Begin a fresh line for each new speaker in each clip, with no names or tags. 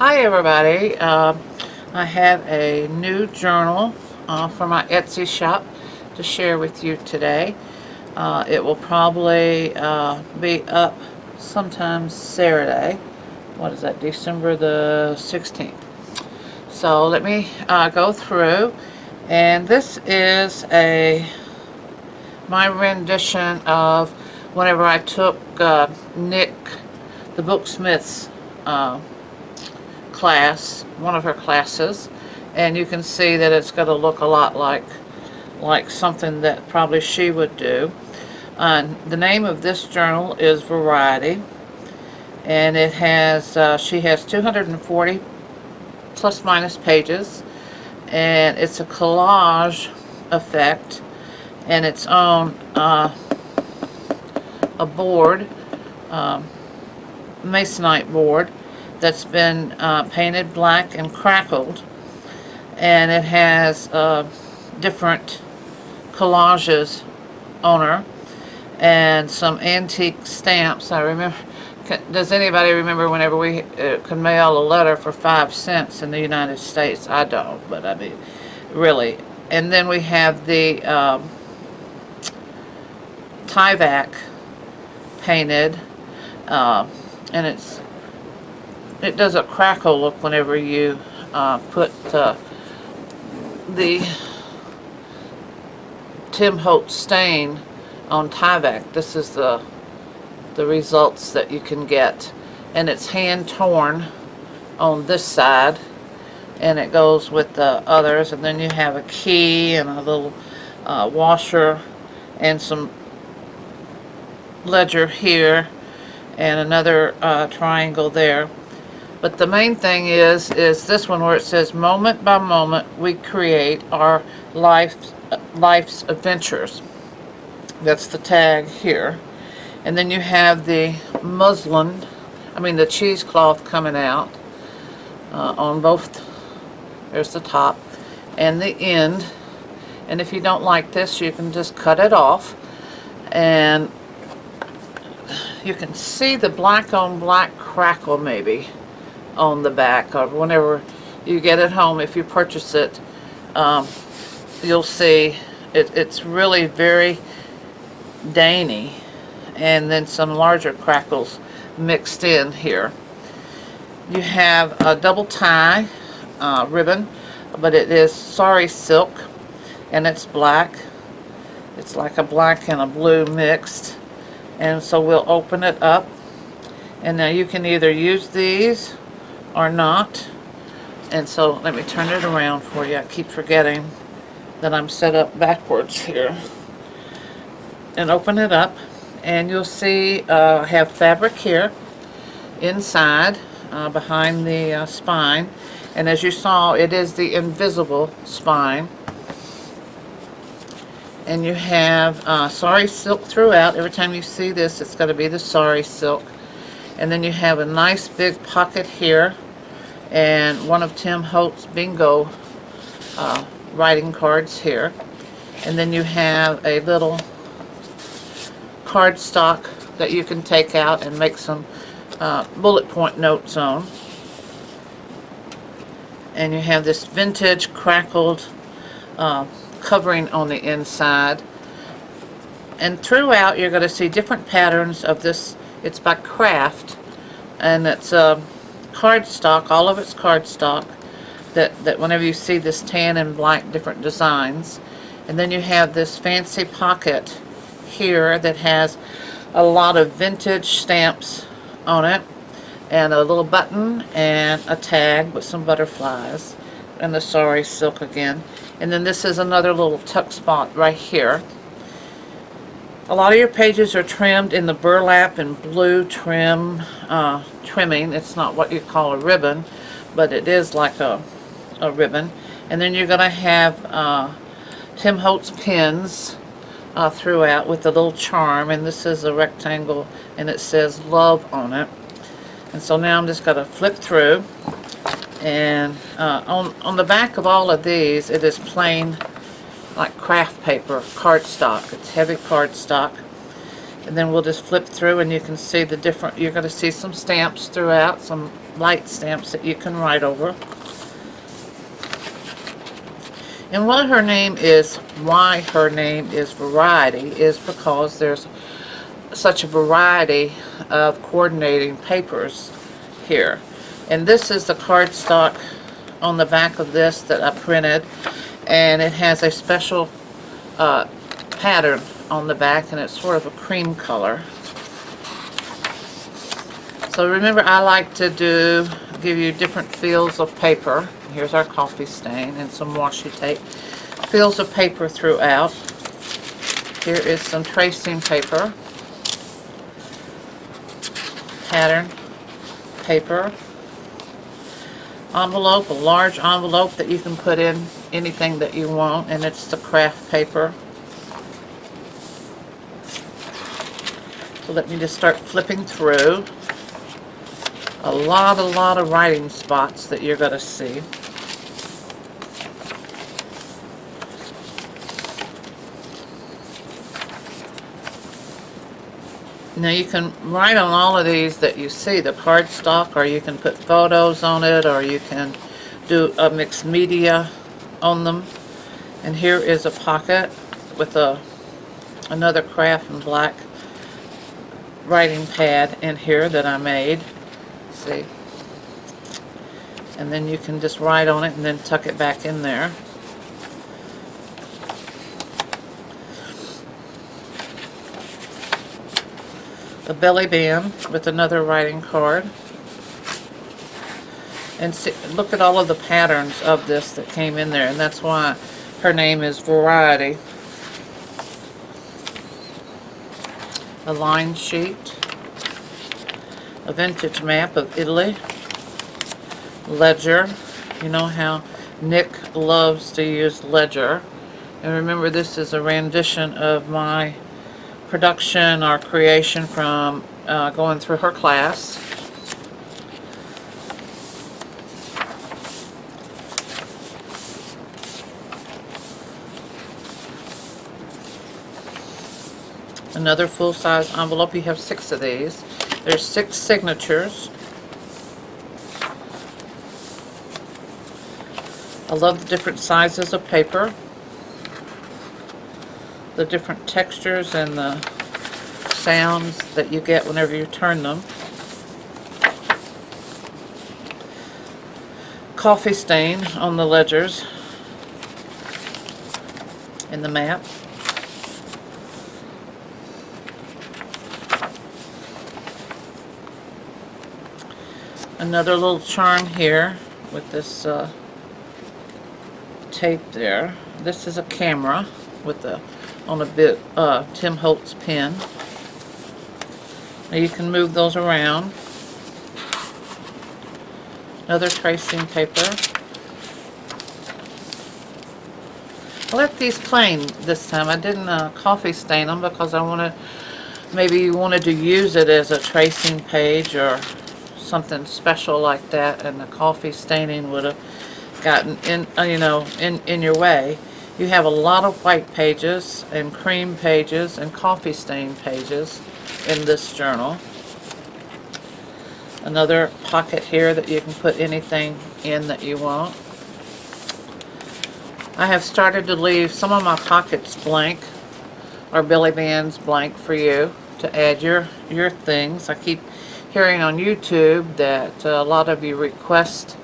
Hi everybody, I have a new journal for my Etsy shop to share with you today. It will probably be up sometime Saturday. What is that, December the 16th. So let me go through, and this is my rendition of whenever I took Nick, the Booksmith's class, one of her classes, and you can see that it's going to look a lot like something that probably she would do. The name of this journal is Variety, and it has she has 240 plus minus pages, and it's a collage effect, and it's on a board, masonite board, that's been painted black and crackled, and it has different collages on her and some antique stamps. I remember, does anybody remember whenever we could mail a letter for 5 cents in the United States? I don't, but I mean, really. And then we have the Tyvek painted, and it does a crackle look whenever you put the Tim Holtz stain on Tyvek. This is the results that you can get, and it's hand torn on this side, and it goes with the others. And then you have a key and a little washer and some ledger here and another triangle there. But the main thing is this one where it says, moment by moment we create our life's adventures. That's the tag here. And then you have the muslin, the cheesecloth coming out on both. There's the top and the end. And if you don't like this, you can just cut it off. And you can see the black on black crackle maybe on the back, or whenever you get it home, if you purchase it, you'll see it's really very dainty, and then some larger crackles mixed in here. You have a double tie ribbon, but it is sari silk, and it's black. It's like a black and a blue mixed, and so we'll open it up, and now you can either use these or not. And so let me turn it around for you. I keep forgetting that I'm set up backwards here. And open it up, and you'll see I have fabric here inside behind the spine, and as you saw, it is the invisible spine. And you have sari silk throughout. Every time you see this, it's going to be the sari silk. And then you have a nice big pocket here, and one of Tim Holtz bingo writing cards here. And then you have a little cardstock that you can take out and make some bullet point notes on. And you have this vintage crackled covering on the inside. And throughout you're going to see different patterns of this. It's by Craft, and it's cardstock, all of it's cardstock, that whenever you see this tan and black, different designs. And then you have this fancy pocket here that has a lot of vintage stamps on it, and a little button and a tag with some butterflies, and the sari silk again. And then this is another little tuck spot right here. A lot of your pages are trimmed in the burlap and blue trimming. It's not what you call a ribbon, but it is like a ribbon. And then you're going to have Tim Holtz pins throughout with a little charm, and this is a rectangle, and it says love on it. And so now I'm just going to flip through, and on the back of all of these, it is plain like craft paper, cardstock. It's heavy cardstock. And then we'll just flip through, and you can see the different, you're going to see some stamps throughout, some light stamps that you can write over. And why her name is Variety is because there's such a variety of coordinating papers here. And this is the cardstock on the back of this that I printed, and it has a special pattern on the back, and it's sort of a cream color. So remember, I like to give you different feels of paper. Here's our coffee stain and some washi tape. Feels of paper throughout. Here is some tracing paper. Pattern paper. Envelope, a large envelope that you can put in anything that you want, and it's the craft paper. So let me just start flipping through. A lot of writing spots that you're going to see. Now you can write on all of these that you see, the cardstock, or you can put photos on it, or you can do a mixed media on them. And here is a pocket with another craft and black writing pad in here that I made. See? And then you can just write on it and then tuck it back in there. A belly band with another writing card. And see, look at all of the patterns of this that came in there, and that's why her name is Variety. A line sheet. A vintage map of Italy. Ledger. You know how Nick loves to use ledger. And remember, this is a rendition of my production or creation from going through her class. Another full-size envelope. You have 6 of these. There's 6 signatures. I love the different sizes of paper, the different textures and the sounds that you get whenever you turn them. Coffee stain on the ledgers in the map. Another little charm here with this tape there. This is a camera with on a bit Tim Holtz pen. Now you can move those around. Another tracing paper. I left these plain this time. I didn't coffee stain them because I wanted, maybe you wanted to use it as a tracing page or something special like that, and the coffee staining would have gotten in, in your way. You have a lot of white pages and cream pages and coffee stain pages in this journal. Another pocket here that you can put anything in that you want. I have started to leave some of my pockets blank, or belly bands blank, for you to add your things. I keep hearing on YouTube that a lot of you request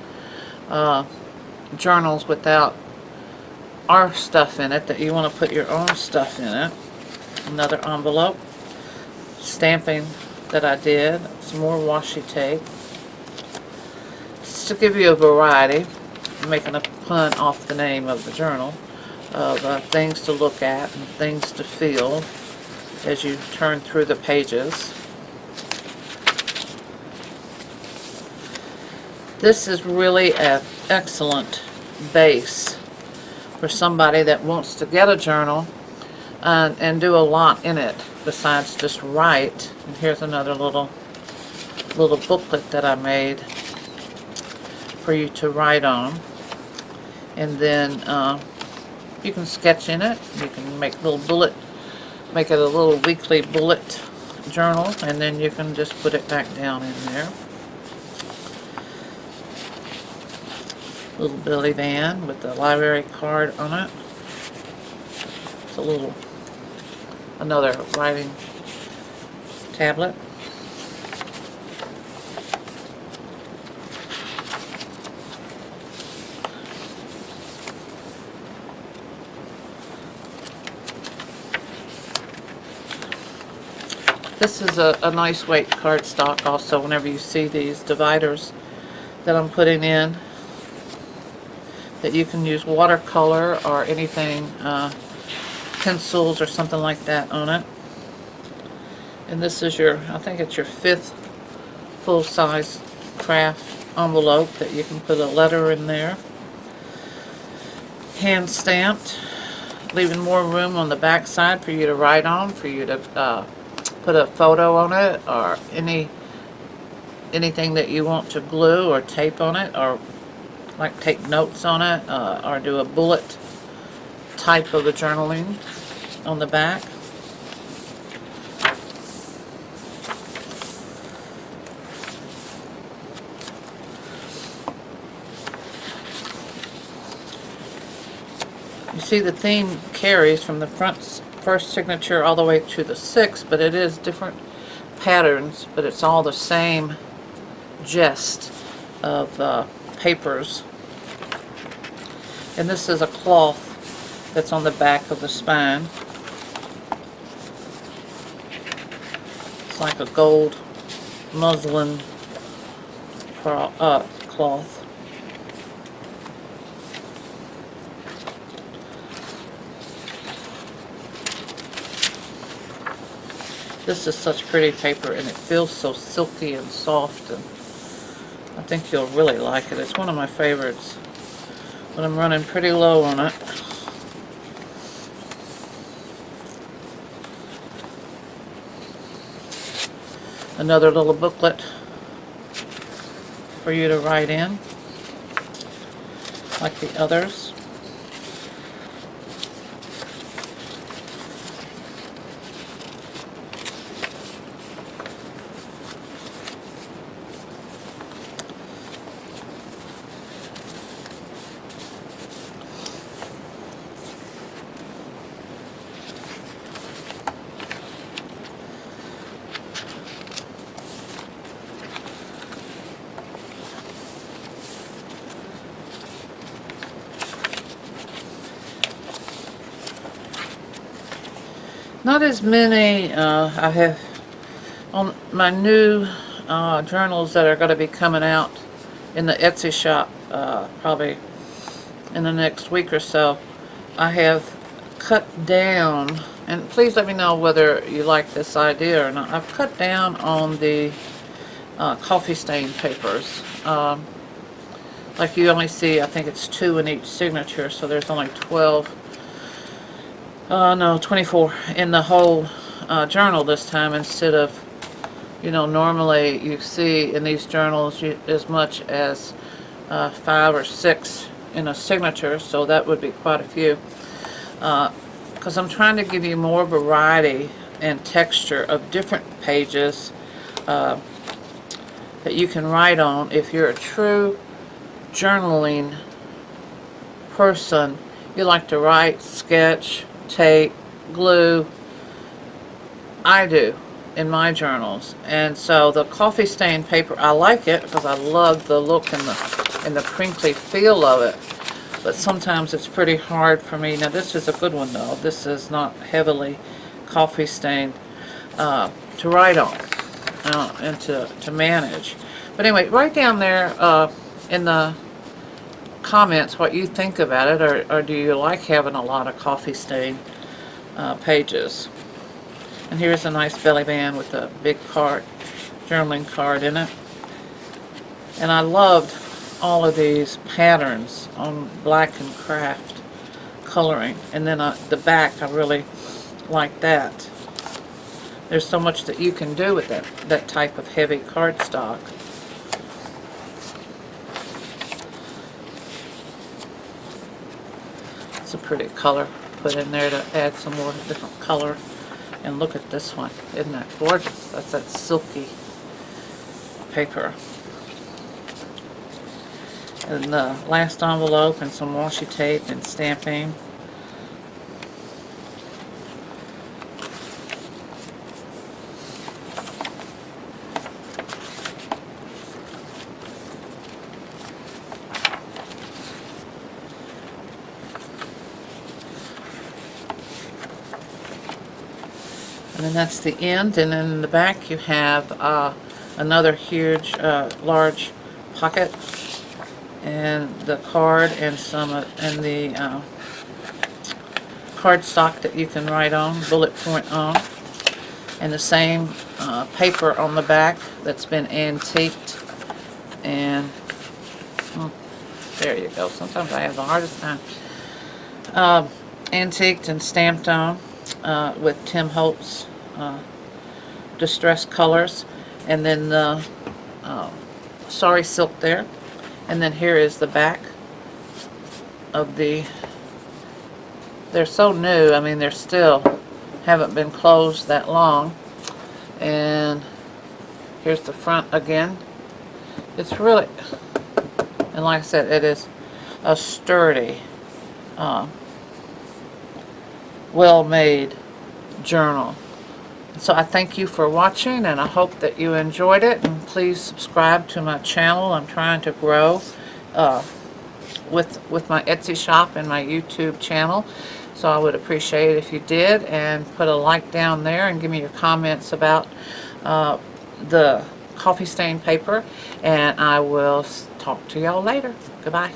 journals without our stuff in it, that you want to put your own stuff in it. Another envelope, stamping that I did, some more washi tape, just to give you a variety. I'm making a pun off the name of the journal, of things to look at and things to feel as you turn through the pages. This is really an excellent base for somebody that wants to get a journal and do a lot in it besides just write. And here's another little booklet that I made for you to write on. And then you can sketch in it. You can make make it a little weekly bullet journal, and then you can just put it back down in there. Little belly band with the library card on it. It's a little, another writing tablet. This is a nice weight cardstock also whenever you see these dividers that I'm putting in, that you can use watercolor or anything, pencils or something like that on it. And this is your, I think it's your 5th full-size craft envelope that you can put a letter in there. Hand stamped, leaving more room on the back side for you to write on, for you to put a photo on it, or anything that you want to glue or tape on it, or like take notes on it, or do a bullet type of a journaling on the back. You see the theme carries from the first signature all the way to the 6th, but it is different patterns, but it's all the same gist of papers. And this is a cloth that's on the back of the spine. It's like a gold muslin cloth. This is such pretty paper, and it feels so silky and soft, and I think you'll really like it. It's one of my favorites, but I'm running pretty low on it. Another little booklet for you to write in, like the others. Not as many. I have on my new journals that are going to be coming out in the Etsy shop probably in the next week or so. I have cut down, and please let me know whether you like this idea or not. I've cut down on the coffee stain papers. Like you only see, I think it's 2 in each signature, so there's only 24 in the whole journal this time, instead of, you know, normally you see in these journals as much as 5 or 6 in a signature, so that would be quite a few. Because I'm trying to give you more variety and texture of different pages that you can write on. If you're a true journaling person, you like to write, sketch, tape, glue. I do in my journals, and so the coffee stain paper, I like it because I love the look and the crinkly feel of it, but sometimes it's pretty hard for me. Now this is a good one though. This is not heavily coffee stained to write on and to manage. But anyway, write down there in the comments what you think about it, or do you like having a lot of coffee stain pages. And here's a nice belly band with a big card, journaling card in it. And I loved all of these patterns on black and craft coloring, and then the back, I really like that. There's so much that you can do with that type of heavy cardstock. It's a pretty color put in there to add some more different color. And look at this one. Isn't that gorgeous? That's that silky paper. and the last envelope and some washi tape and stamping. And then that's the end, and then in the back you have another huge, large pocket, and the card and some and the cardstock that you can write on, bullet point on, and the same paper on the back that's been antiqued. And there you go. Sometimes I have the hardest time. Antiqued and stamped on with Tim Holtz distressed colors, and then the sari silk there, and then here is the back of the. They're so new, I mean, they're still haven't been closed that long. And here's the front again. It's really, and like I said, it is a sturdy, well-made journal. So I thank you for watching, and I hope that you enjoyed it, and please subscribe to my channel. I'm trying to grow with my Etsy shop and my YouTube channel, so I would appreciate it if you did, and put a like down there and give me your comments about the coffee stain paper, and I will talk to y'all later. Goodbye.